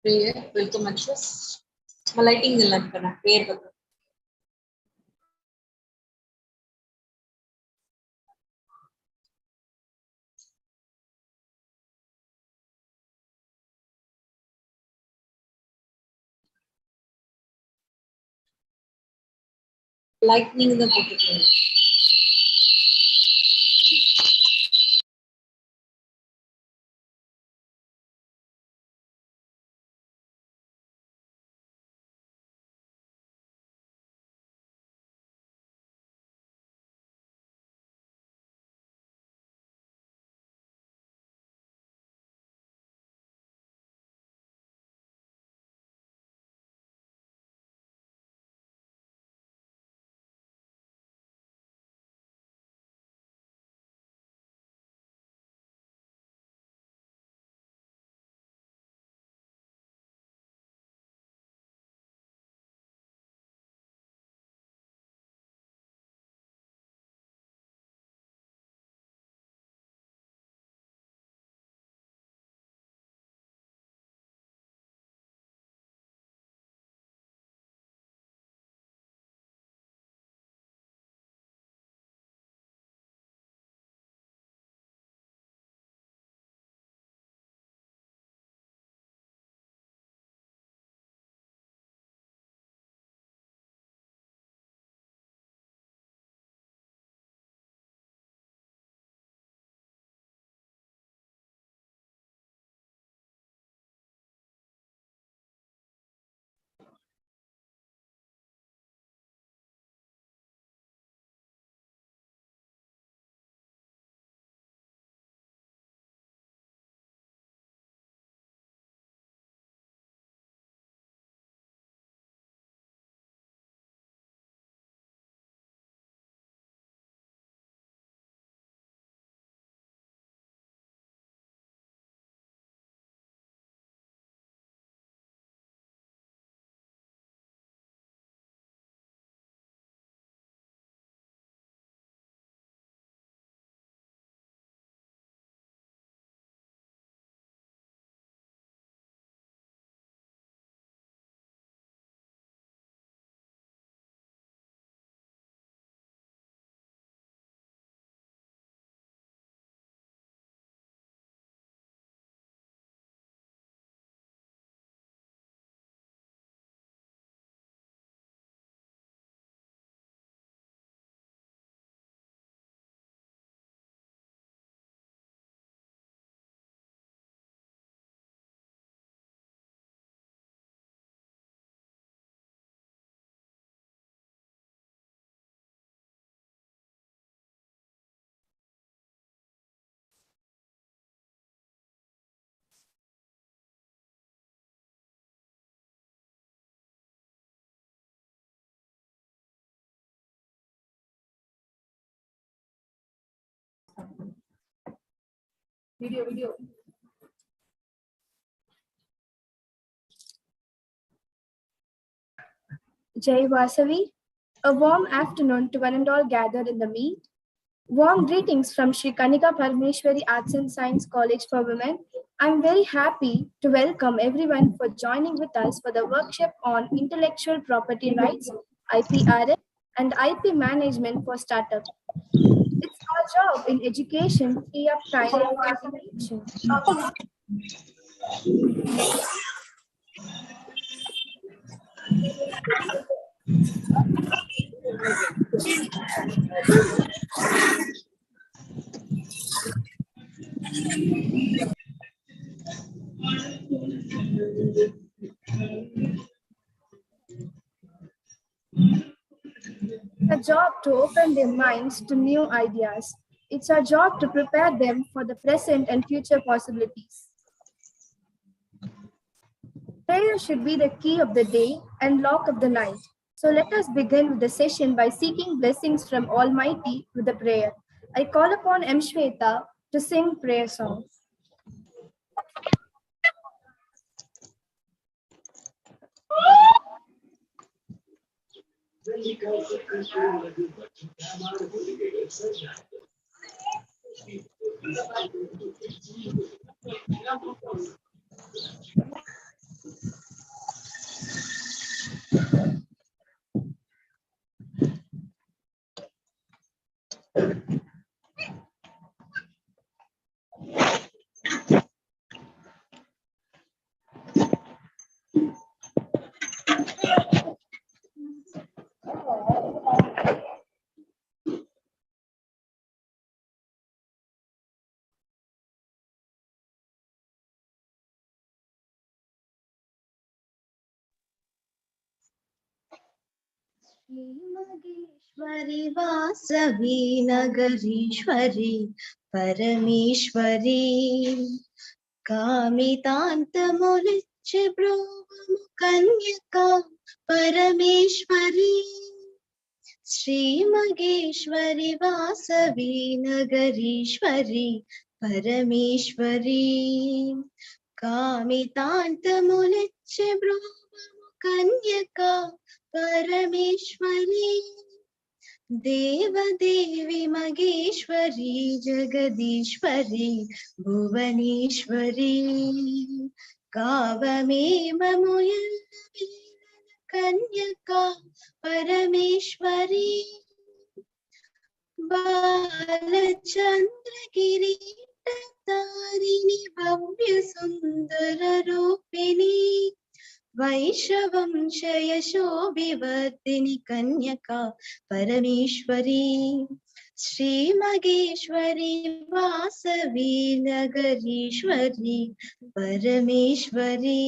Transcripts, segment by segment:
prayer. Welcome, Achus. Lighting the lamp prayer. Lightning the protocol. Video. Jai Vasavi, a warm afternoon to one and all gathered in the meet. Warm greetings from Sri Kanika Parameshwari Arts and Science College for Women. I'm very happy to welcome everyone for joining with us for the workshop on intellectual property rights, IPRs and IP management for startups. It's our job in education to free up time for innovation. A job to open their minds to new ideas. It's our job to prepare them for the present and future possibilities. Prayer should be the key of the day and lock of the night. So let us begin with the session by seeking blessings from Almighty with a prayer. I call upon M. Shweta to sing prayer songs. श्रीमगेश्वरि Vasavi नगरीश्वरी परमेश्वरी कामितान्तमुलिच्य ब्रूवमु कन्यका परमेश्वरी श्रीमगेश्वरि वासवी नगरीश्वरी परमेश्वरी कामितान्तमुलिच्य ब्रूवमु कन्यका परमेश्वरी देवदेवी मगेश्वरी जगदीश्वरी भुवनेश्वरी कावमेव मुयल्लवीलन कन्यका परमेश्वरी बालचन्द्रकिरीटधारिणि भव्य सुन्दर रूपिणी वैश्रवंशयशोभिवर्धिनि कन्यका परमेश्वरी श्रीमगेश्वरी वासवी नगरीश्वरी परमेश्वरी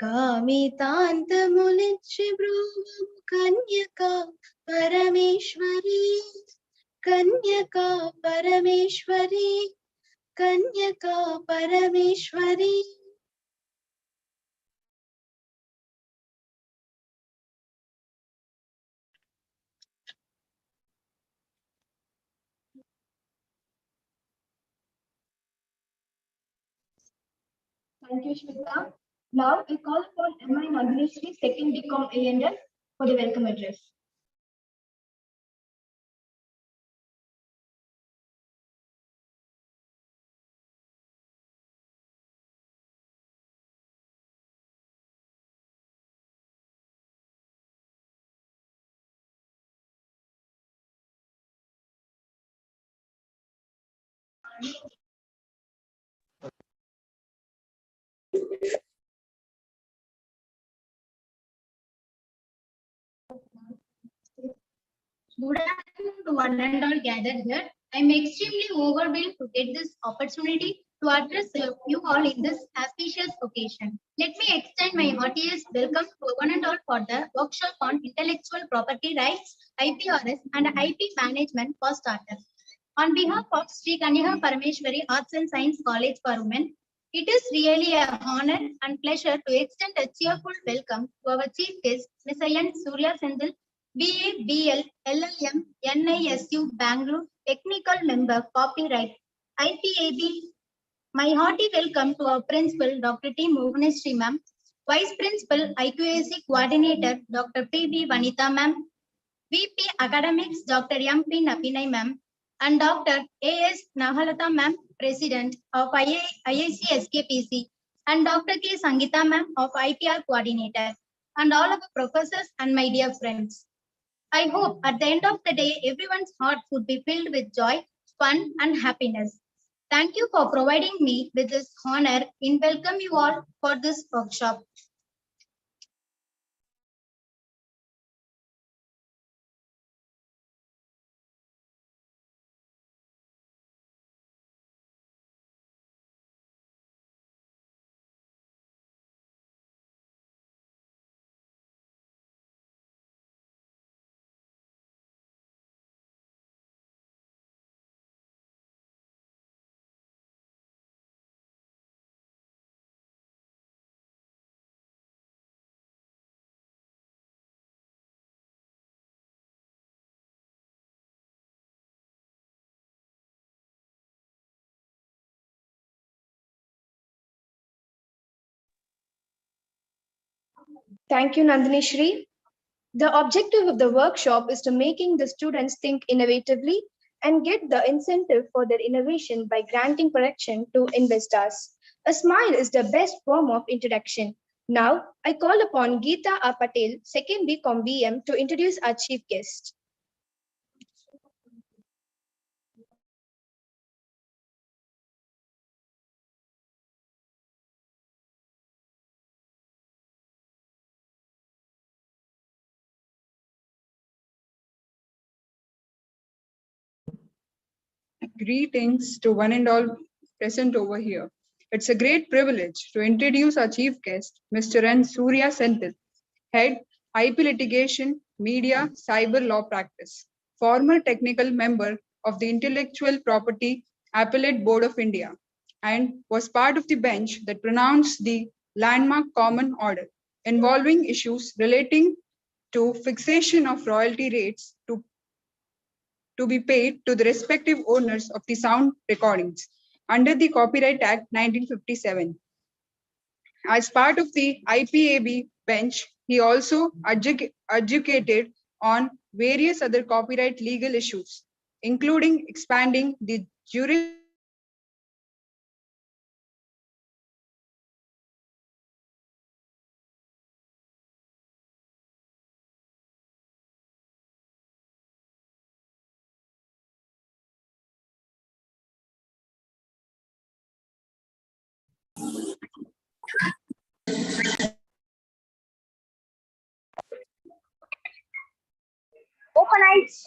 कामितान्तमुलिच्य ब्रूवमु कन्यका परमेश्वरी कन्यका परमेश्वरी कन्यका परमेश्वरी. Thank you, Shweta. Now I call upon M.I. Nandini, second BCom A&M, for the welcome address. Good afternoon to one and all gathered here. I am extremely overwhelmed to get this opportunity to address you all in this auspicious occasion. Let me extend my heartiest welcome to one and all for the workshop on intellectual property rights, IPRs and IP management for starters. On behalf of Sri Kanya Parameshwari Arts and Science College for Women, it is really an honor and pleasure to extend a cheerful welcome to our chief guest, Ms. N. Surya Sendil, BA, BL, LLM, NISU, Bangalore, Technical Member, Copyright, IPAB. My hearty welcome to our Principal, Dr. T. Mohaneshri Ma'am, Vice Principal, IQAC Coordinator, Dr. P.B. Vanitha Ma'am, VP Academics, Dr. M.P. Napinai Ma'am, and Dr. A.S. Nahalata Ma'am, President of IIC SKPC, and Dr. K. Sangita Ma'am of IPR Coordinator, and all of the professors and my dear friends. I hope at the end of the day, everyone's heart would be filled with joy, fun, and happiness. Thank you for providing me with this honor in welcome you all for this workshop. Thank you, Nandini Shri. The objective of the workshop is to making the students think innovatively and get the incentive for their innovation by granting protection to investors. A smile is the best form of introduction. Now, I call upon Geeta R. Patel, second BCom BM, to introduce our chief guest. Greetings to one and all present over here. It's a great privilege to introduce our chief guest, Mr. N. Surya Senthil, Head, IP Litigation, Media, Cyber Law Practice, former technical member of the Intellectual Property Appellate Board of India, and was part of the bench that pronounced the landmark common order involving issues relating to fixation of royalty rates to be paid to the respective owners of the sound recordings under the Copyright Act 1957. As part of the IPAB bench, he also adjudicated on various other copyright legal issues, including expanding the jurisdiction Open eyes.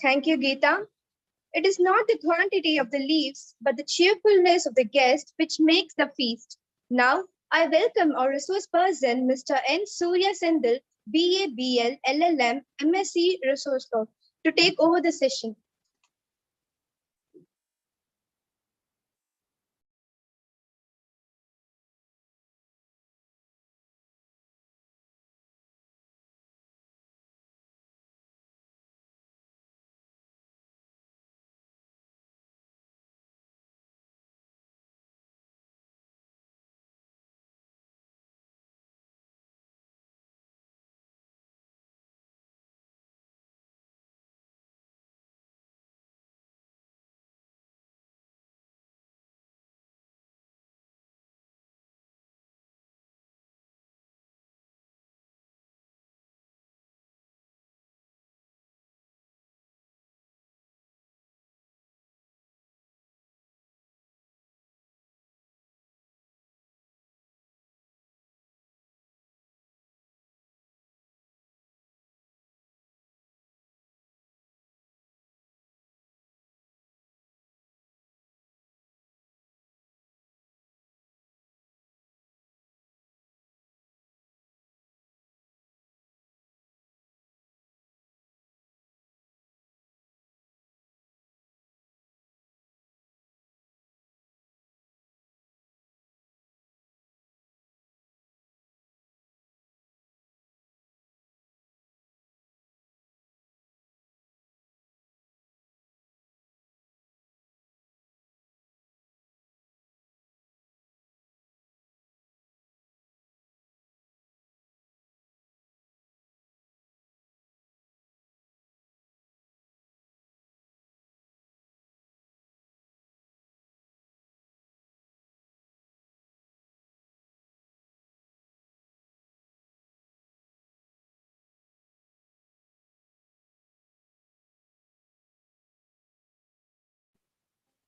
Thank you, Geeta. It is not the quantity of the leaves, but the cheerfulness of the guest which makes the feast. Now, I welcome our resource person, Mr. N. Surya Sendil, BA, BL, LLM, MSc Resource Law, to take over the session.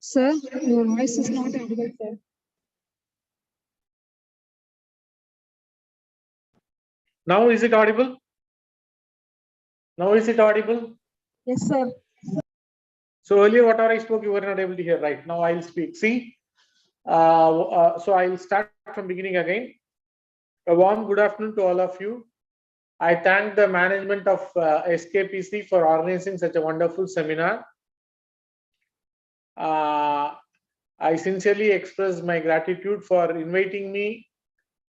Sir, your voice is not audible, sir. Now is it audible? Now is it audible? Yes, sir. So earlier, whatever I spoke, you were not able to hear. Right now, I'll speak. See, so I'll start from beginning again. A warm good afternoon to all of you. I thank the management of SKPC for organizing such a wonderful seminar. I sincerely express my gratitude for inviting me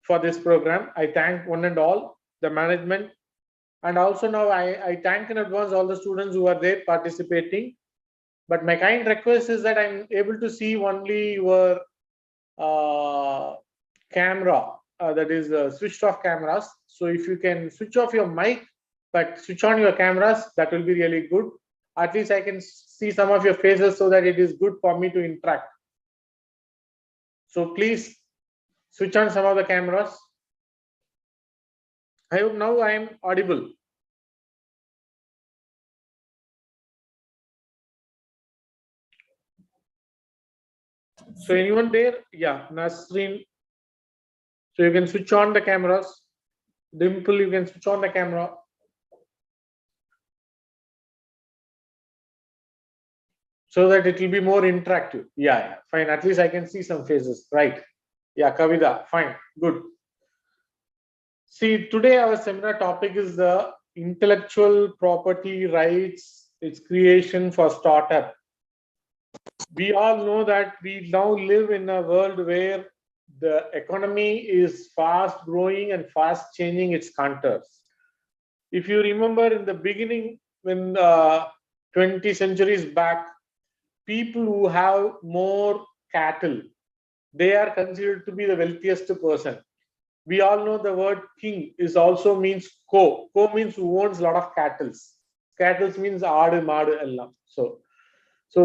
for this program. I thank one and all, the management, and also now I thank in advance all the students who are there participating. But my kind request is that I'm able to see only your camera, that is switched off cameras. So if you can switch off your mic, but switch on your cameras, that will be really good. At least I can see some of your faces so that it is good for me to interact. So please switch on some of the cameras. I hope now I am audible. So anyone there? Yeah, Nasreen. So you can switch on the cameras. Dimple, you can switch on the camera. So that it will be more interactive. Yeah, fine. At least I can see some faces. Right. Yeah, Kavitha, fine. Good. See, today our seminar topic is the intellectual property rights, its creation for startup. We all know that we now live in a world where the economy is fast growing and fast changing its contours. If you remember in the beginning, when 20 centuries back, people who have more cattle, they are considered to be the wealthiest person. We all know the word king is also means co. Co means who owns a lot of cattle. Cattle means aadu, maadu, ellam. So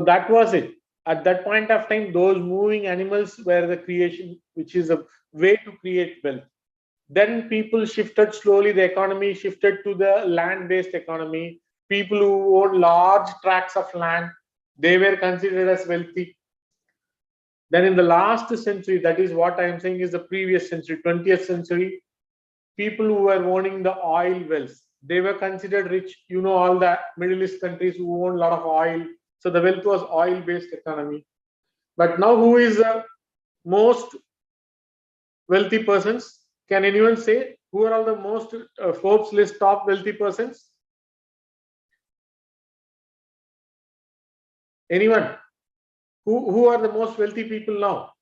that was it. At that point of time, those moving animals were the creation, which is a way to create wealth. Then people shifted slowly, the economy shifted to the land-based economy. People who own large tracts of land, they were considered as wealthy. Then in the last century, that is what I am saying is the previous century, 20th century, people who were owning the oil wells, they were considered rich. You know, all the Middle East countries who own a lot of oil. So the wealth was oil-based economy. But now who is the most wealthy persons? Can anyone say who are all the most Forbes list top wealthy persons? Anyone? Who are the most wealthy people now?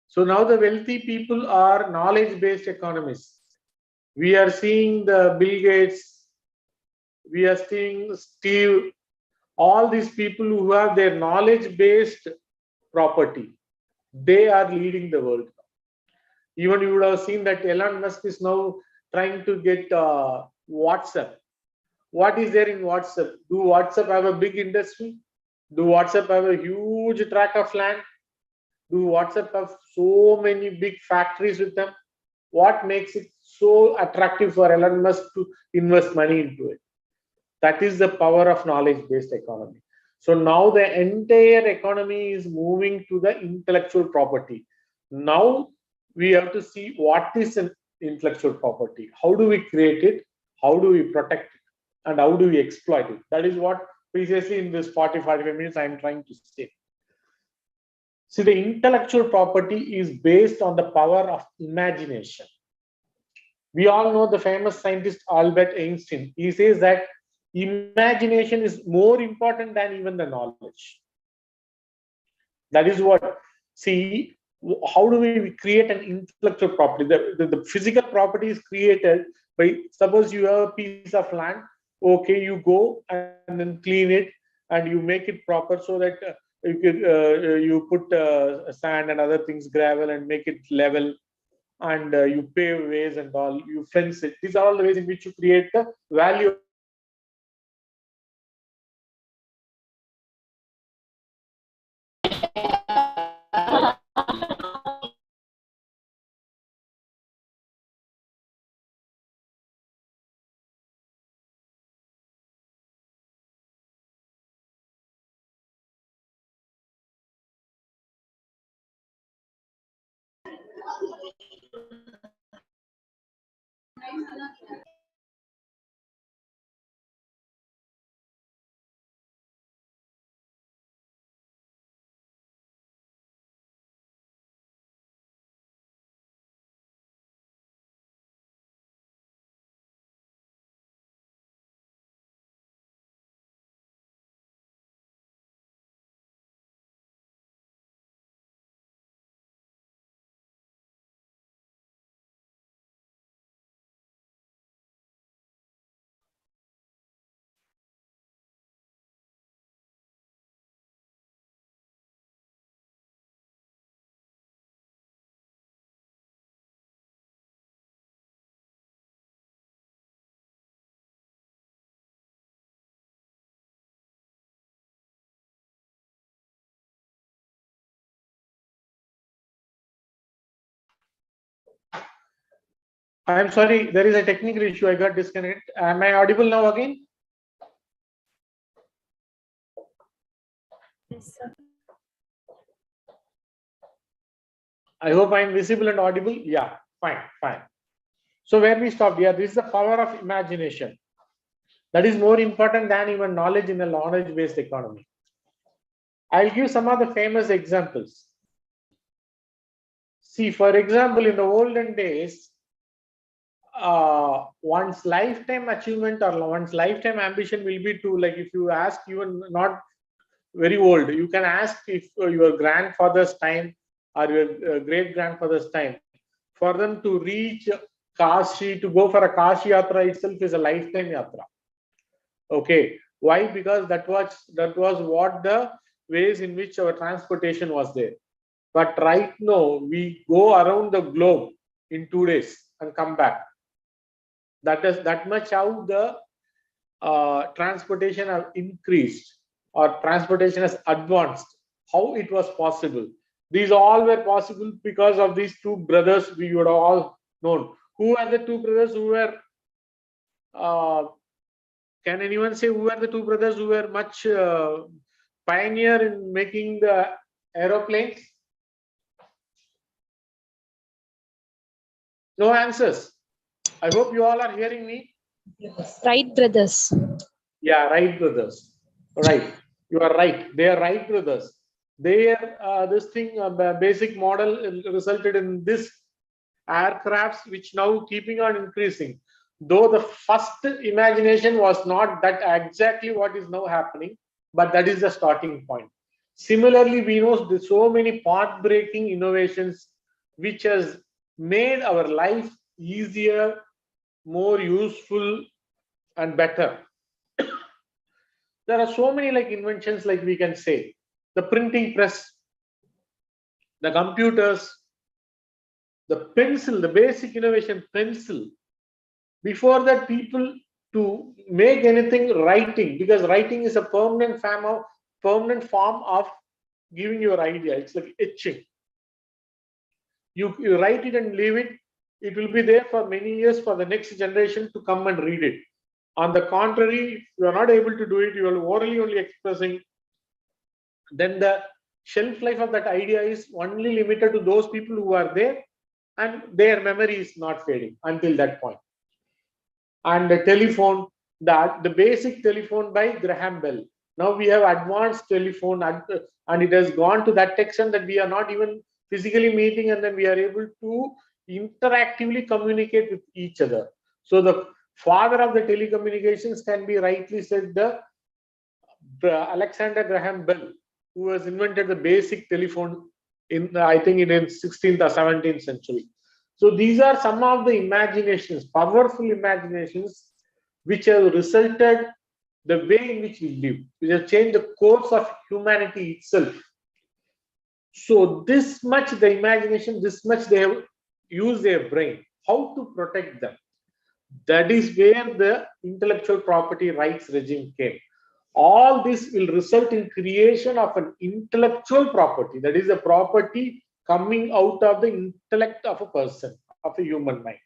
So now the wealthy people are knowledge-based economists. We are seeing the Bill Gates, we are seeing Steve, all these people who have their knowledge-based property, they are leading the world. Even you would have seen that Elon Musk is now trying to get WhatsApp. What is there in WhatsApp? Do WhatsApp have a big industry? Do WhatsApp have a huge tract of land? Do WhatsApp have so many big factories with them? What makes it so attractive for Elon Musk to invest money into it? That is the power of knowledge-based economy. So now the entire economy is moving to the intellectual property. Now we have to see what is an intellectual property. How do we create it? How do we protect it? And how do we exploit it? That is what previously in this 45 minutes I am trying to say. See, the intellectual property is based on the power of imagination. We all know the famous scientist Albert Einstein. He says that imagination is more important than even the knowledge. That is what, see, how do we create an intellectual property? The physical property is created by, suppose you have a piece of land, okay, you go and then clean it and you make it proper so that you put sand and other things, gravel, and make it level, and you pave ways and all, you fence it. These are all the ways in which you create the value. I'm sorry, there is a technical issue. I got disconnected. Am I audible now again? Yes, sir. I hope I'm visible and audible. Yeah, fine, fine. So where we stopped here, this is the power of imagination. That is more important than even knowledge in a knowledge-based economy. I'll give some of the famous examples. See, for example, in the olden days, one's lifetime achievement or one's lifetime ambition will be to, like, if you ask even not very old, you can ask if your grandfather's time or your great grandfather's time, for them to reach Kashi, to go for a Kashi Yatra itself is a lifetime Yatra. Okay, why? Because that was what the ways in which our transportation was there. But right now we go around the globe in 2 days and come back. That much how the transportation have increased or transportation has advanced. How it was possible? These all were possible because of these two brothers we would have all known. Who are the two brothers who were? Can anyone say who are the two brothers who were much pioneer in making the aeroplanes? No answers. I hope you all are hearing me. Wright brothers. Yeah, Wright brothers. Right. You are right. They are Wright brothers. Their basic model resulted in this aircrafts, which now keeping on increasing. Though the first imagination was not that exactly what is now happening, but that is the starting point. Similarly, we know there's so many path-breaking innovations which has made our life easier, more useful, and better. There are so many like inventions, like we can say the printing press, the computers, the pencil, the basic innovation pencil. Before that, people to make anything writing, because writing is a permanent form of giving your idea. It's like etching. You write it and leave it. It will be there for many years for the next generation to come and read it. On the contrary, if you are not able to do it, you are orally only expressing, then the shelf life of that idea is only limited to those people who are there, and their memory is not fading until that point. And the telephone, the basic telephone by Graham Bell. Now we have advanced telephone, and it has gone to that extent that we are not even physically meeting, and then we are able to interactively communicate with each other. So the father of the telecommunications can be rightly said the Alexander Graham Bell, who has invented the basic telephone in I think in the 16th or 17th century. So these are some of the imaginations, powerful imaginations, which have resulted the way in which we live, which have changed the course of humanity itself. So this much the imagination, this much they have used their brain. How to protect them? That is where the intellectual property rights regime came. All this will result in creation of an intellectual property, that is a property coming out of the intellect of a person, of a human mind.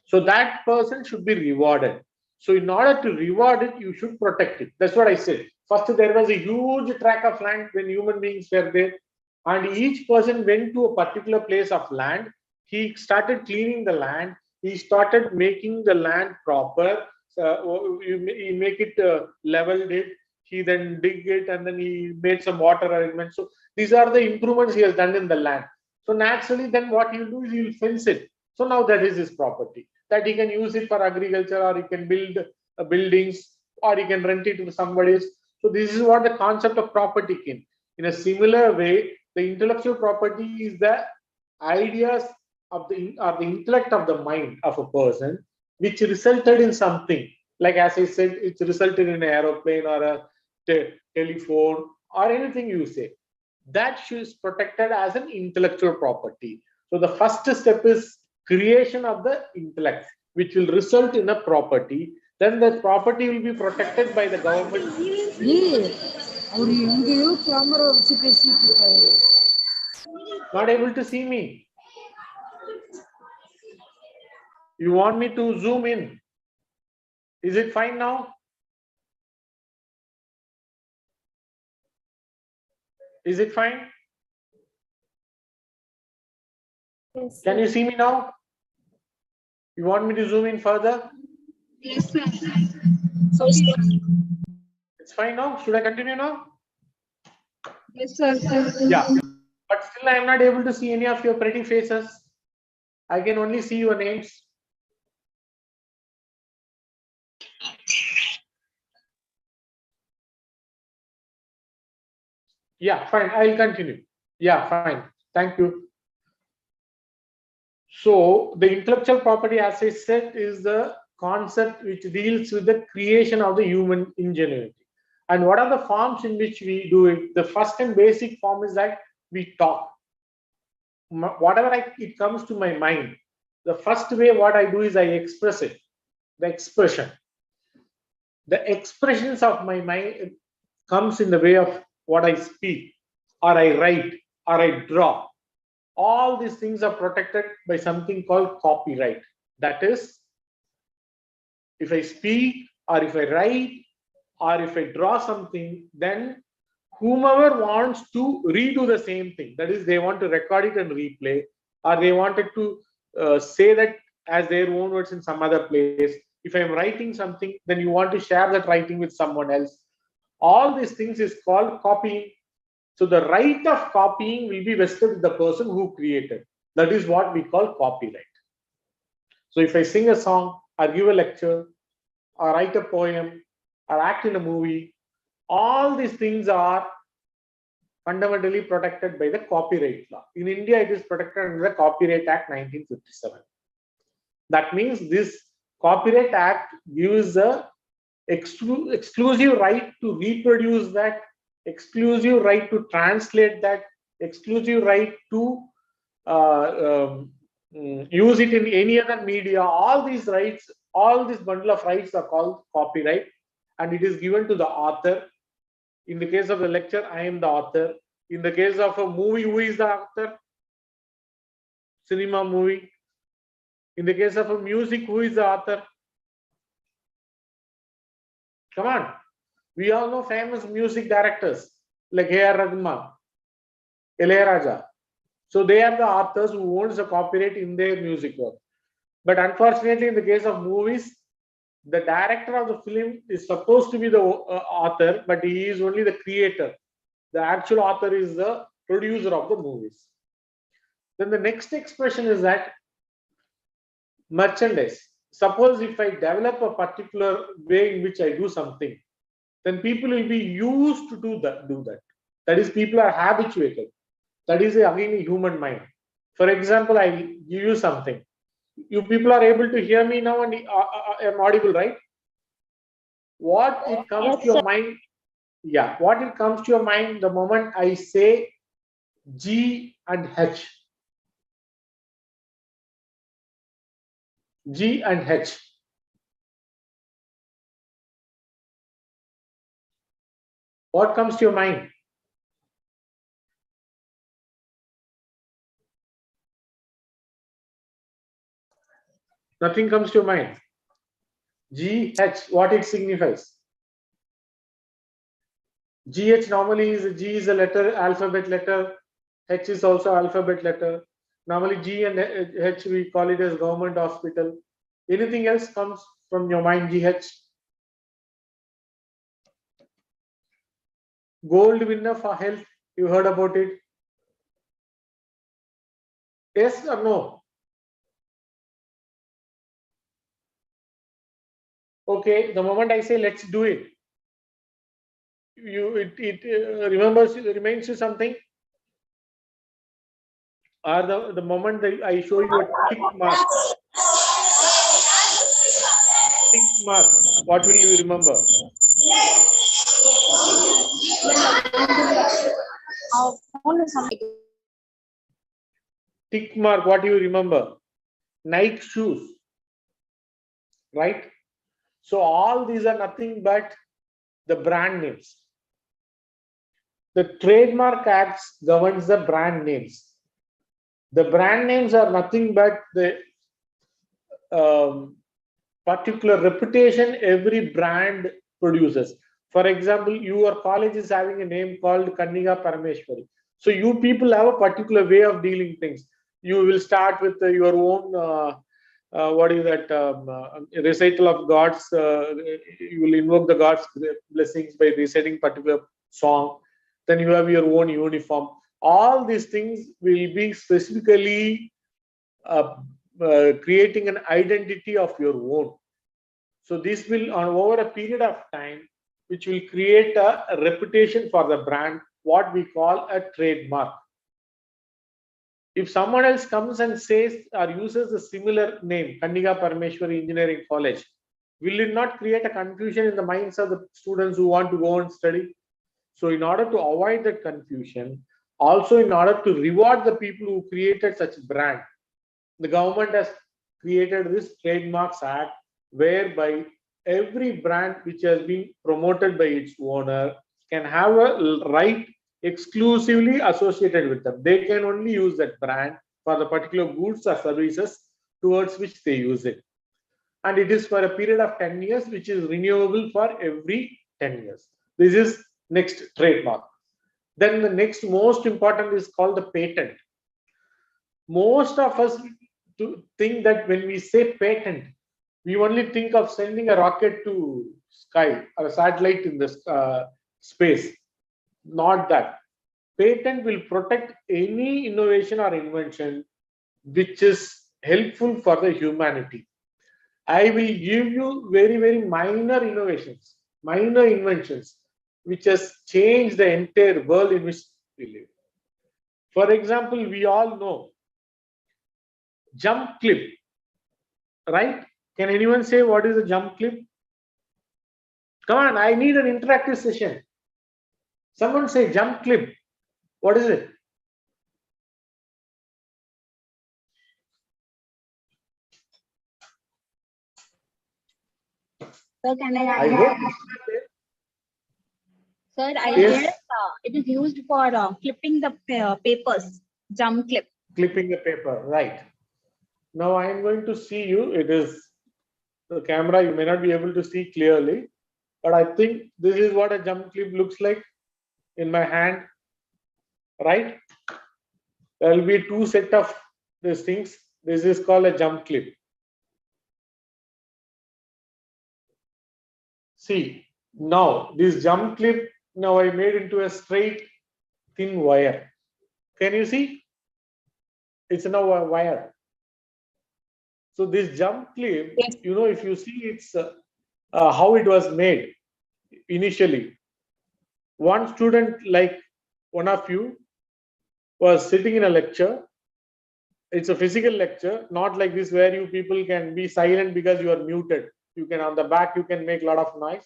So that person should be rewarded. So in order to reward it, you should protect it. That's what I said. First, there was a huge tract of land when human beings were there, and each person went to a particular place of land. He started cleaning the land. He started making the land proper. You make it leveled it. He then dig it, and then he made some water arrangements. So these are the improvements he has done in the land. So naturally, then what he'll do is he'll fence it. So now that is his property, that he can use it for agriculture, or he can build buildings, or he can rent it to somebody else. So this is what the concept of property came. In a similar way, the intellectual property is the ideas of the intellect of the mind of a person, which resulted in something. Like as I said, it's resulted in an aeroplane or a telephone or anything you say. That is protected as an intellectual property. So the first step is creation of the intellect, which will result in a property. Then the property will be protected by the government. Not able to see me. You want me to zoom in? Is it fine now? Is it fine? Yes, Can sir. you see me now? You want me to zoom in further? Yes, sir. First one. It's fine now. Should I continue now? Yes, sir. Yeah. But still, I am not able to see any of your pretty faces. I can only see your names. Yeah, fine. I'll continue. Yeah, fine. Thank you. So, the intellectual property, as I said, is the concept which deals with the creation of the human ingenuity. And what are the forms in which we do it? The first and basic form is that we talk. Whatever it comes to my mind, the first way what I do is I express it. The expression. The expressions of my mind comes in the way of what I speak, or I write, or I draw. All these things are protected by something called copyright. That is, if I speak, or if I write, or if I draw something, then whomever wants to redo the same thing, that is, they want to record it and replay, or they wanted to say that as their own words in some other place. If I'm writing something, then you want to share that writing with someone else. All these things is called copying. So the right of copying will be vested with the person who created. That is what we call copyright. So if I sing a song, or give a lecture, or write a poem, or act in a movie, all these things are fundamentally protected by the copyright law. In India, it is protected under the Copyright Act 1957. That means this Copyright Act gives the exclusive right to reproduce that, exclusive right to translate that, exclusive right to use it in any other media. All these rights, all this bundle of rights are called copyright, and it is given to the author. In the case of the lecture, I am the author. In the case of a movie, who is the author? Cinema movie. In the case of a music, who is the author? Come on. We all know famous music directors like A.R. Rahman, Ilayaraja. So they are the authors who owns the copyright in their music work. But unfortunately, in the case of movies, the director of the film is supposed to be the author, but he is only the creator. The actual author is the producer of the movies. Then the next expression is that merchandise. Suppose if I develop a particular way in which I do something, then people will be used to do that. That is, people are habituated. That is again a human mind. For example, I give you something. You people are able to hear me now, and I'm audible, right? What it comes to your mind? Yeah, what it comes to your mind the moment I say G and H. G and H. What comes to your mind? Nothing comes to your mind. G, H, what it signifies? GH normally is, G is a letter, alphabet letter. H is also alphabet letter. Normally G and H we call it as government hospital. Anything else comes from your mind? GH. Gold winner for health. You heard about it? Yes or no? Okay, the moment I say let's do it, it reminds you something. Or the moment that I show you a tick mark, what will you remember? Tick mark, what do you remember? Nike shoes, right? So all these are nothing but the brand names. The Trademark Act governs the brand names. The brand names are nothing but the particular reputation every brand produces. For example, your college is having a name called Kanniga Parameshwari. So you people have a particular way of dealing things. You will start with your own what is that recital of God's. You will invoke the God's blessings by reciting particular song. Then you have your own uniform. All these things will be specifically creating an identity of your own. So this will, over a period of time, which will create a reputation for the brand, what we call a trademark. If someone else comes and says or uses a similar name, Kanniga Parameshwari Engineering College, will it not create a confusion in the minds of the students who want to go and study? So in order to avoid that confusion, also in order to reward the people who created such brand, the government has created this Trademarks Act, whereby every brand which has been promoted by its owner can have a right exclusively associated with them. They can only use that brand for the particular goods or services towards which they use it. And it is for a period of 10 years, which is renewable for every 10 years. This is next trademark. Then the next most important is called the patent. Most of us think that when we say patent, we only think of sending a rocket to sky or a satellite in the space. Not that. Patent will protect any innovation or invention which is helpful for the humanity. I will give you very, very minor innovations, minor inventions, which has changed the entire world in which we live. For example, we all know jump clip, right? Can anyone say what is a jump clip? Come on, I need an interactive session. Someone say jump clip. What is it? Sir, can I I hope. Sir, I Yes. guess it is used for clipping the papers, jump clip. Clipping the paper, right. Now I am going to see you. It is the camera, you may not be able to see clearly, but I think this is what a jump clip looks like in my hand, right? There will be two set of these things. This is called a jump clip. See, now this jump clip, now I made into a straight thin wire. Can you see? It's now a wire. So this jump clip, you know, if you see it's how it was made initially. One student, like one of you, was sitting in a lecture. It's a physical lecture, not like this where you people can be silent because you are muted. You can, on the back, you can make a lot of noise.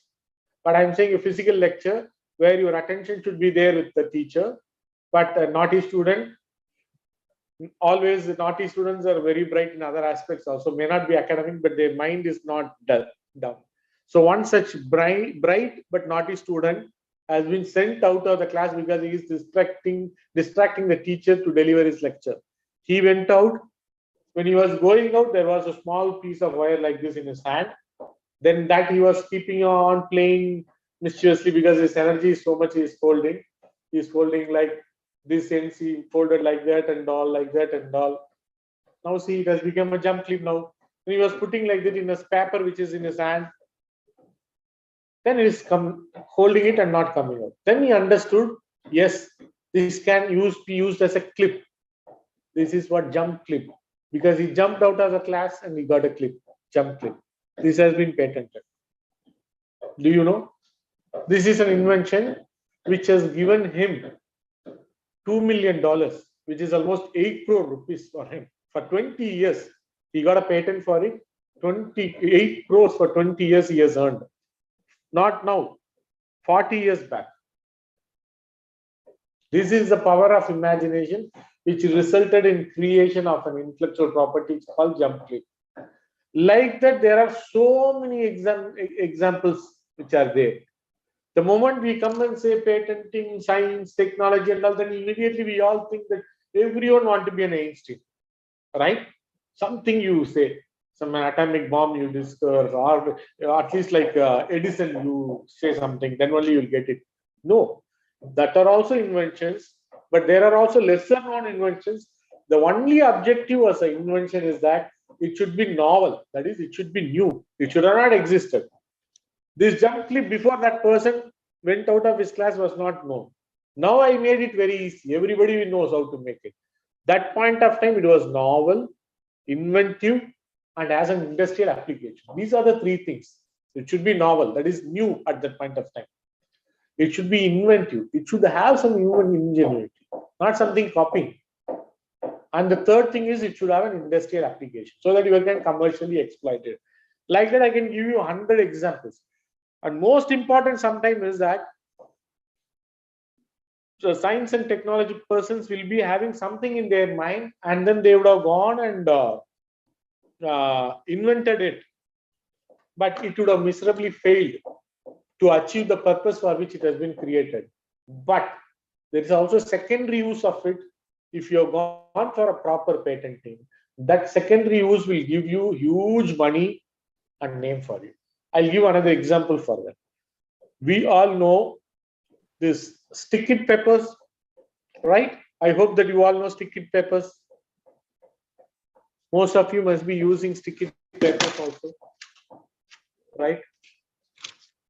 But I'm saying a physical lecture where your attention should be there with the teacher. But a naughty student, always the naughty students are very bright in other aspects also, may not be academic, but their mind is not dumb. So one such bright but naughty student has been sent out of the class because he is distracting the teacher to deliver his lecture. He went out. When he was going out, there was a small piece of wire like this in his hand. Then that he was keeping on playing mischievously because his energy is so much he is folding. He is folding like this ends, he folded like that and all, like that and all. Now see, it has become a jump clip now. When he was putting like that in his paper which is in his hand, then he is holding it and not coming out. Then he understood, yes, this can be used as a clip. This is what jump clip, because he jumped out of the class and he got a clip, jump clip. This has been patented. Do you know? This is an invention which has given him $2 million, which is almost 8 crore rupees for him. For 20 years, he got a patent for it. 28 crores for 20 years he has earned. Not now, 40 years back. This is the power of imagination, which resulted in creation of an intellectual property called jump clip. Like that, there are so many examples which are there. The moment we come and say patenting, science, technology and all, then immediately we all think that everyone wants to be an Einstein, right? Something you say. some atomic bomb you discover, or at least like Edison, you say something, then only you'll get it. No, that are also inventions, but there are also lesser known inventions. The only objective as an invention is that it should be novel, that is, it should be new, it should have not existed. This jump clip before that person went out of his class was not known. Now I made it very easy. Everybody knows how to make it. That point of time, it was novel, inventive, and has an industrial application. These are the three things. It should be novel, that is new at that point of time. It should be inventive. It should have some human ingenuity, not something copying. And the third thing is it should have an industrial application so that you can commercially exploit it. Like that, I can give you 100 examples. And most important sometimes is that the science and technology persons will be having something in their mind, and then they would have gone and invented it, but it would have miserably failed to achieve the purpose for which it has been created. But there is also secondary use of it. If you have gone for a proper patenting, that secondary use will give you huge money and name for you. I'll give another example for that. We all know this sticky peppers, right? I hope that you all know sticky peppers. Most of you must be using sticky peppers also, right?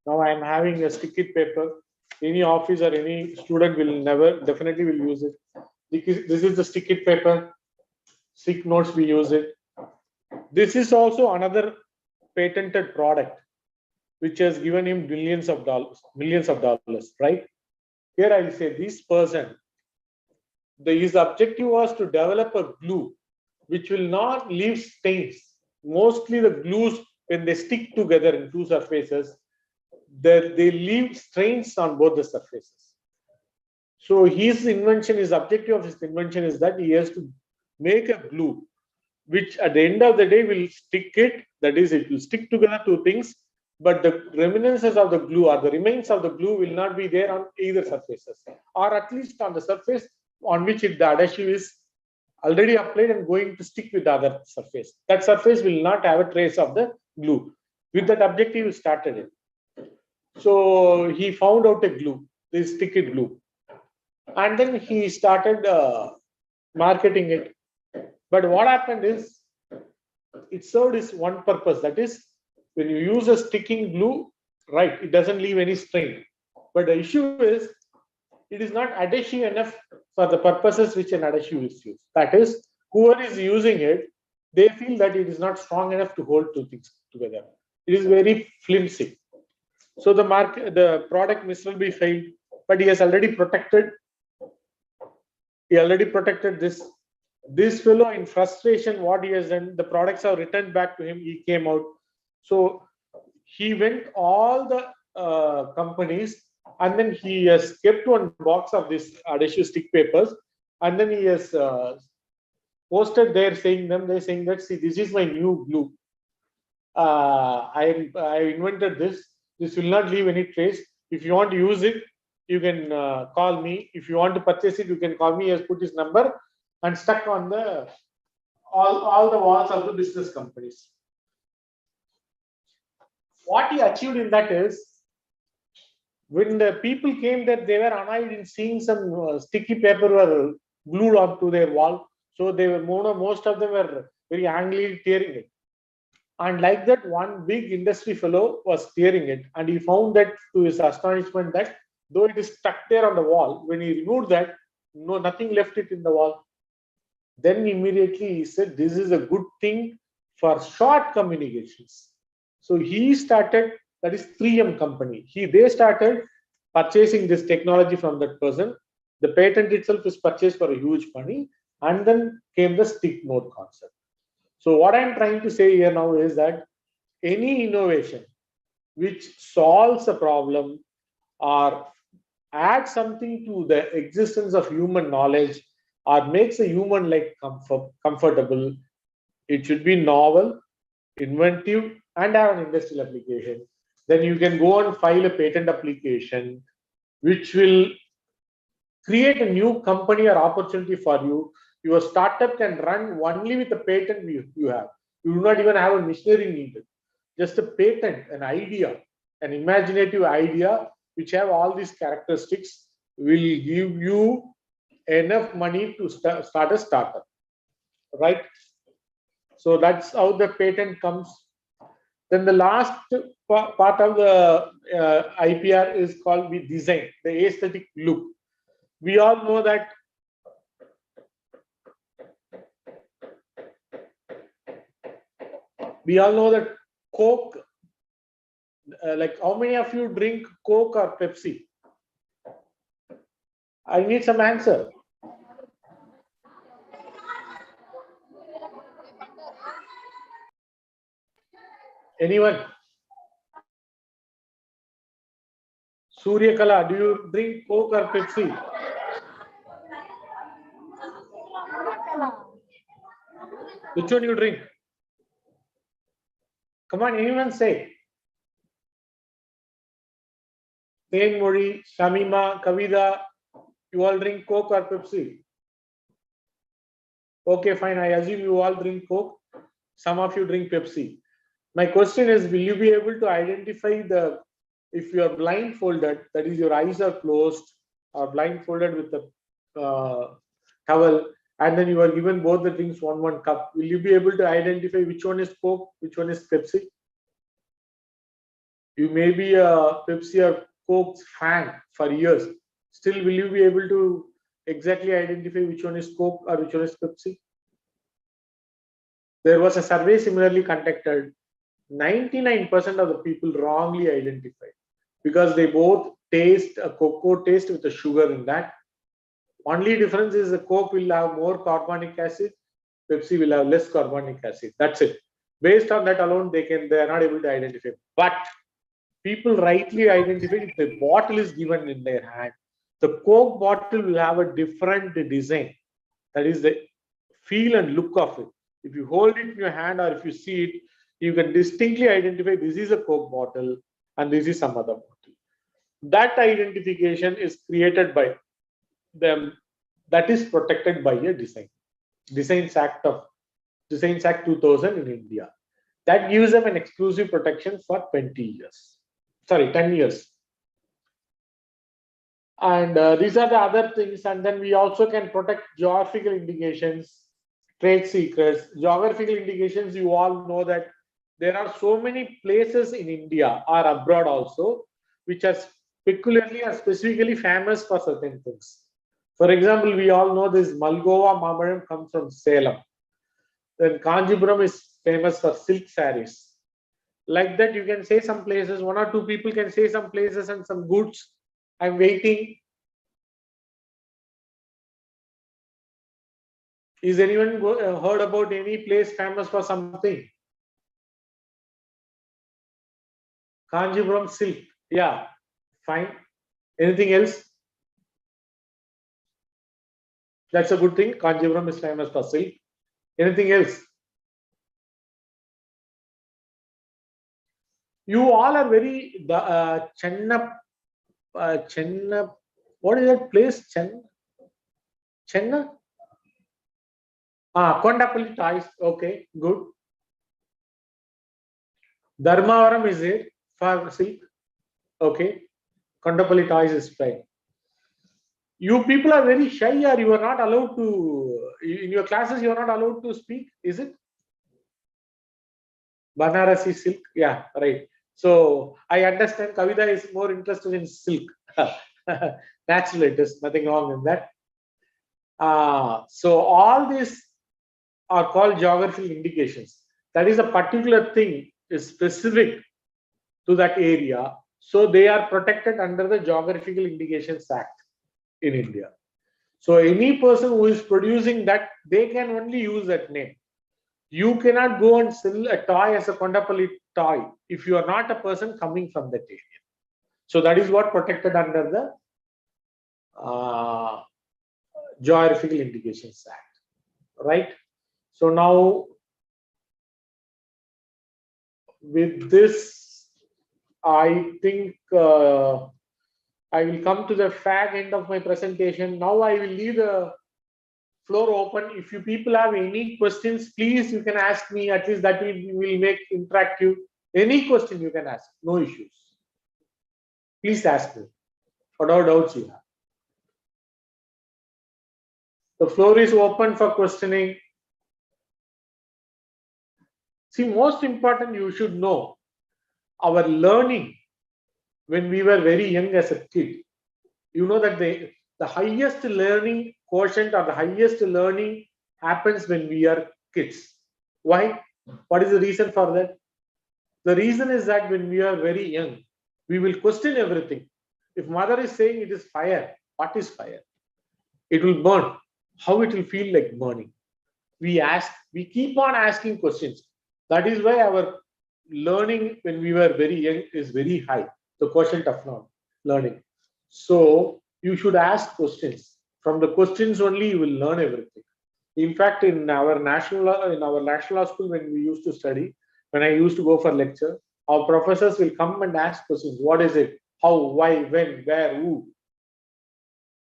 Now I am having a sticky paper. Any office or any student will definitely will use it. This is the sticky paper. Stick notes, we use it. This is also another patented product which has given him millions of dollars, right? Here I will say this person, his objective was to develop a glue which will not leave stains. Mostly the glues, when they stick together in two surfaces, they leave stains on both the surfaces. So his objective of his invention is that he has to make a glue which at the end of the day will stick it, that is, it will stick together two things, but the reminiscences of the glue or the remains of the glue will not be there on either surfaces, or at least on the surface on which the adhesive is already applied and going to stick with the other surface. That surface will not have a trace of the glue. With that objective, he started it. So he found out a glue, this sticky glue, and then he started marketing it. But what happened is, it served its one purpose, that is, when you use a sticking glue, right, it doesn't leave any stain. But the issue is, it is not adhesive enough for the purposes which an adhesive is used. That is, whoever is using it, they feel that it is not strong enough to hold two things together. It is very flimsy. So the product miserably failed, but he has already protected. He already protected this. This fellow, in frustration, what he has done, the products are returned back to him. He came out. So he went all the companies, and then he has kept one box of this adhesive stick papers, and then he has posted there saying that, see, this is my new glue. I invented this. This will not leave any trace. If you want to use it, you can call me. If you want to purchase it, you can call me. He has put his number and stuck on the all the walls of the business companies. What he achieved in that is, when the people came there, they were annoyed in seeing some sticky paper were glued onto their wall. So they were most of them were very angrily tearing it. And like that, one big industry fellow was tearing it, and he found that, to his astonishment, that though it is stuck there on the wall, when he removed that, nothing left it in the wall. Then immediately he said, this is a good thing for short communications. So he started, that is 3M company. They started purchasing this technology from that person. The patent itself is purchased for a huge money, and then came the stick note concept. So what I'm trying to say here now is that any innovation which solves a problem or adds something to the existence of human knowledge or makes a human life comfortable, it should be novel, inventive, and have an industrial application. Then you can go and file a patent application which will create a new company or opportunity for you. Your startup can run only with the patent you have. You do not even have a machinery needed. Just a patent, an idea, an imaginative idea which have all these characteristics will give you enough money to start a startup, right? So that's how the patent comes. Then the last part of the IPR is called the design, the aesthetic look. We all know that Coke, like how many of you drink Coke or Pepsi? I need some answer. Anyone? Surya Kala, do you drink Coke or Pepsi? Which one you drink? Come on, anyone say. Mori, Shamima, Kavitha, you all drink Coke or Pepsi? Okay, fine. I assume you all drink Coke. Some of you drink Pepsi. My question is, will you be able to identify if you are blindfolded, that is your eyes are closed or blindfolded with the towel, and then you are given both the drinks, one cup, will you be able to identify which one is Coke, which one is Pepsi? You may be a Pepsi or Coke's fan for years. Still, will you be able to exactly identify which one is Coke or which one is Pepsi? There was a survey similarly conducted. 99% of the people wrongly identified because they both taste a cocoa taste with the sugar in that. Only difference is the Coke will have more carbonic acid, Pepsi will have less carbonic acid. That's it. Based on that alone, they are not able to identify. But people rightly identify if the bottle is given in their hand. The Coke bottle will have a different design. That is the feel and look of it. If you hold it in your hand or if you see it, you can distinctly identify this is a Coke bottle and this is some other bottle. That identification is created by them. That is protected by a Designs Act 2000 in India. That gives them an exclusive protection for 10 years. And these are the other things. And then we also can protect geographical indications, trade secrets. Geographical indications, you all know that there are so many places in India or abroad also, which are peculiarly or specifically famous for certain things. For example, we all know this Malgova Mamaram comes from Salem. Then Kanjipuram is famous for silk sarees. Like that, you can say some places, one or two people can say some places and some goods. I'm waiting. Is anyone heard about any place famous for something? Kanjipuram silk. Yeah, fine. Anything else? That's a good thing. Kanjipuram is famous for silk. Anything else? You all are very Chenna. What is that place? Chenna? Kondapalli ties. Okay, good. Dharmavaram is there for silk. Okay. Kondapalli ties is fine. You people are very shy, or you are not allowed to, in your classes, you are not allowed to speak, is it? Banarasi silk, yeah, right. So I understand Kavitha is more interested in silk. Naturally, it is nothing wrong in that. So all these are called geographical indications. That is a particular thing is specific to that area. So they are protected under the Geographical Indications Act in India. So any person who is producing that, they can only use that name. You cannot go and sell a toy as a Kondapalli toy if you are not a person coming from that area. So that is what protected under the Geographical Indications Act, right? So now with this, I think I will come to the fag end of my presentation. Now I will leave the floor open. If you people have any questions, please you can ask me. At least that will make interactive. Any question you can ask, no issues. Please ask me. Whatever doubts you have. The floor is open for questioning. See, most important, you should know our learning when we were very young as a kid. You know that the highest learning quotient or the highest learning happens when we are kids. Why? What is the reason for that? The reason is that when we are very young, we will question everything. If mother is saying it is fire, what is fire? It will burn. How it will feel like burning? We keep on asking questions. That is why our learning when we were very young is very high, the quotient of learning. So you should ask questions. From the questions only you will learn everything. In fact, in our national law school, when we used to study, when I used to go for lecture, our professors will come and ask questions. What is it? How? Why? When? Where? Who?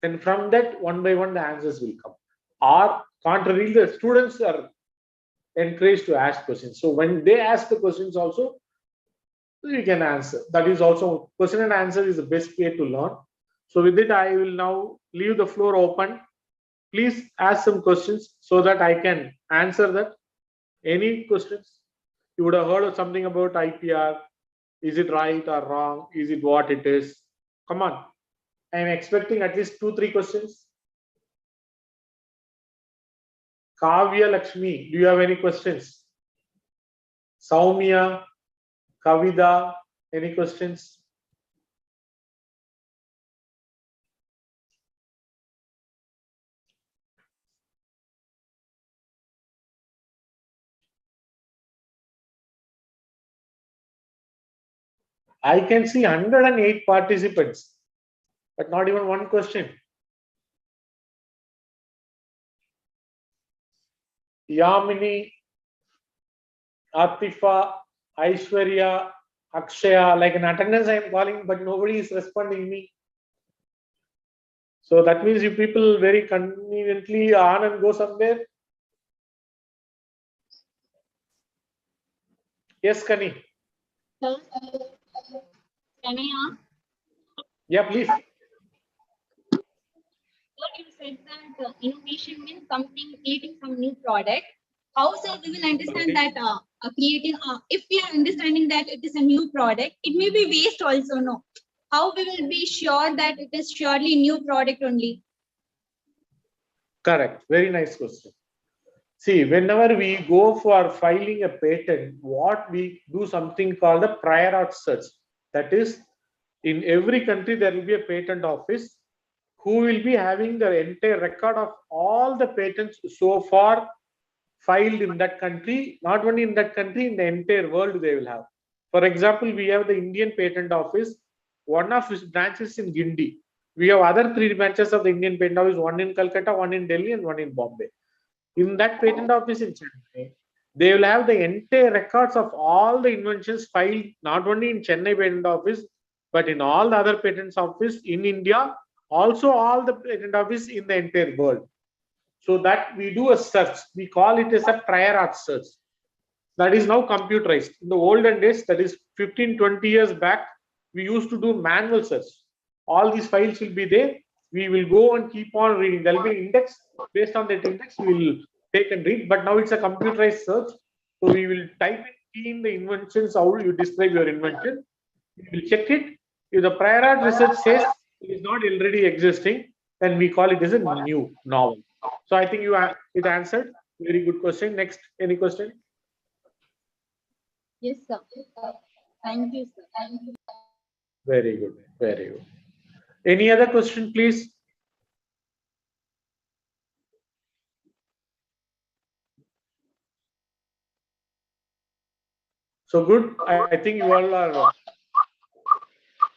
And from that, one by one, the answers will come. Or contrary, the students are encouraged to ask questions. So when they ask the questions also, you can answer. That is also, question and answer is the best way to learn. So with it, I will now leave the floor open. Please ask some questions so that I can answer that. Any questions? You would have heard of something about IPR. Is it right or wrong? Is it what it is? Come on. I am expecting at least 2-3 questions. Kavya Lakshmi, do you have any questions? Saumya, Kavitha, any questions? I can see 108 participants, but not even one question. Yamini, Atifa, Aishwarya, Akshaya, like an attendance I am calling, but nobody is responding me. So that means you people very conveniently on and go somewhere. Yes, Kani. Sir, can I ask? Yeah, please. Sir, you said that innovation means creating some new product. How, sir, we will understand that if we are understanding that it is a new product, it may be waste also, no? How we will be sure that it is surely new product only? Correct. Very nice question. See, whenever we go for filing a patent, what we do something called a prior art search. That is, in every country, there will be a patent office who will be having the entire record of all the patents so far filed in that country, not only in that country, in the entire world they will have. For example, we have the Indian Patent Office, one of its branches in Guindy. We have other 3 branches of the Indian Patent Office, one in Calcutta, one in Delhi, and one in Bombay. In that patent office in Chennai, they will have the entire records of all the inventions filed, not only in Chennai Patent Office, but in all the other patents office in India, also all the patent office in the entire world. So that we do a search, we call it as a prior art search. That is now computerized. In the olden days, that is 15-20 years back, we used to do manual search. All these files will be there. We will go and keep on reading. There will be an index. Based on that index, we will take and read. But now it's a computerized search. So we will type in the inventions, how you describe your invention. We will check it. If the prior art research says it is not already existing, then we call it as a new novel. So I think it answered. Very good question. Next, any question? Yes, sir. Thank you, sir. Thank you. Very good. Very good. Any other question, please? So good. I think you all are.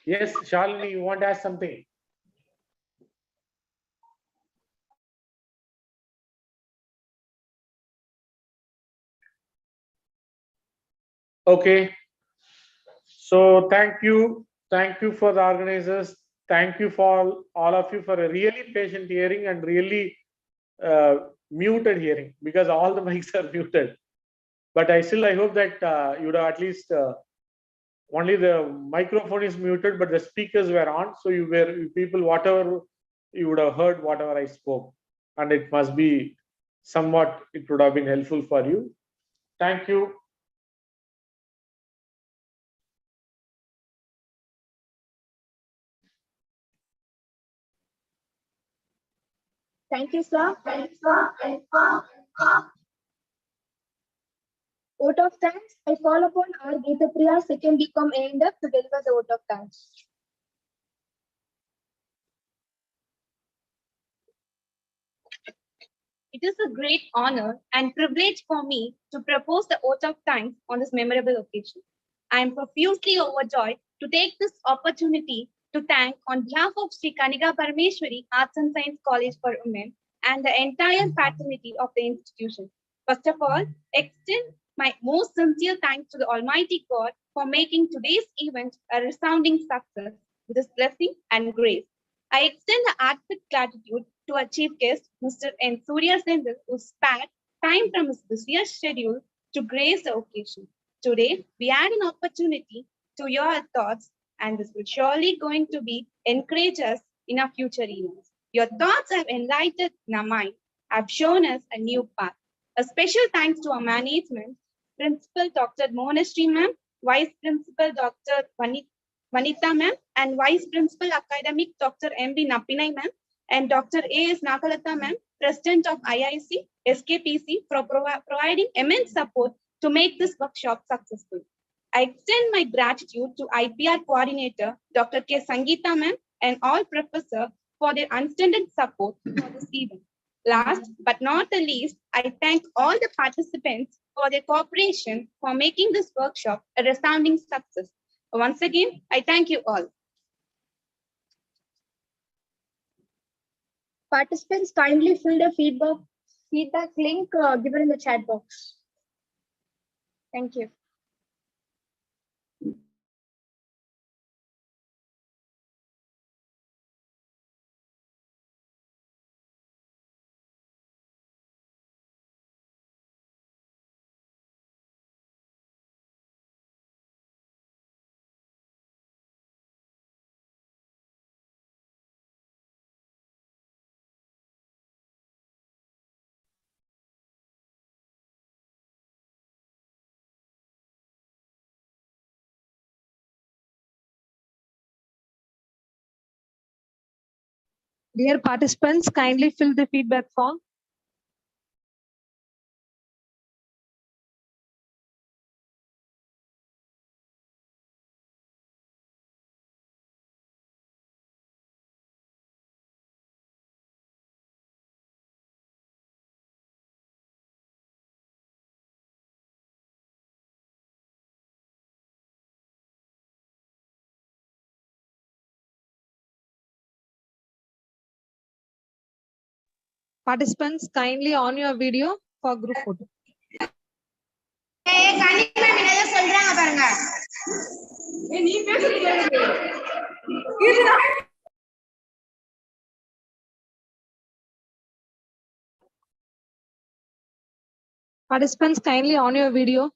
Yes, Shalini, you want to ask something? Okay. So thank you. Thank you for the organizers. Thank you for all of you for a really patient hearing and really muted hearing because all the mics are muted. But I hope that you would have at least only the microphone is muted, but the speakers were on. So people, whatever you would have heard, whatever I spoke, and it must be somewhat, it would have been helpful for you. Thank you. Thank you, sir. Vote of thanks. I call upon our Kavitha PS second BCom A&F to deliver the vote of thanks. It is a great honor and privilege for me to propose the vote of thanks on this memorable occasion. I am profusely overjoyed to take this opportunity to thank on behalf of Sri Kanika Parameshwari Arts and Science College for Women and the entire fraternity of the institution. First of all, extend my most sincere thanks to the Almighty God for making today's event a resounding success with His blessing and grace. I extend the heartfelt gratitude to our chief guest, Mr. N. Surya Sendil, who spared time from his busiest schedule to grace the occasion. Today, we had an opportunity to hear our thoughts, and this will surely going to be encourage us in our future events. Your thoughts have enlightened our mind, have shown us a new path. A special thanks to our management, Principal Dr. Monashri ma'am, Vice Principal Dr. Vanitha ma'am, and Vice Principal Academic Dr. M.B. Napinai ma'am, and Dr. A.S. Nakalata ma'am, President of IIC, SKPC, for providing immense support to make this workshop successful. I extend my gratitude to IPR Coordinator, Dr. K. Sangeeta ma'am, and all professors for their unstinted support for this event. Last but not the least, I thank all the participants for their cooperation for making this workshop a resounding success. Once again, I thank you all. Participants kindly fill the feedback link given in the chat box. Thank you. Dear participants, kindly fill the feedback form. Participants, kindly on your video for group photo. Participants, kindly on your video.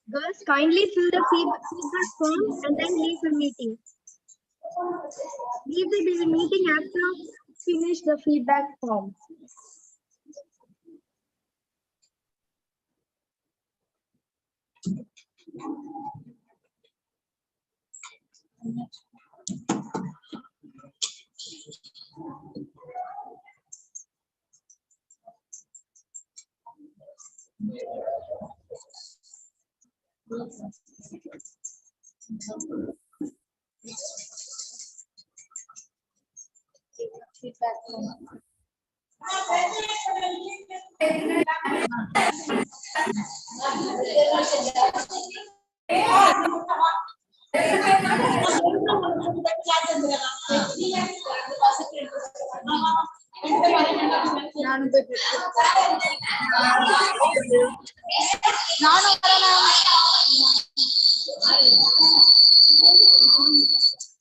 Girls, kindly fill the feedback form and then leave the meeting. Leave the meeting after finish the feedback form.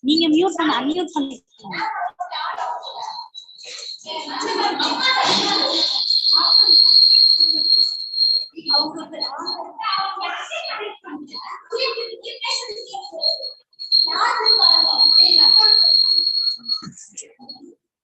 நீங்க mute பண்ண unmute பண்ணிருக்கீங்க.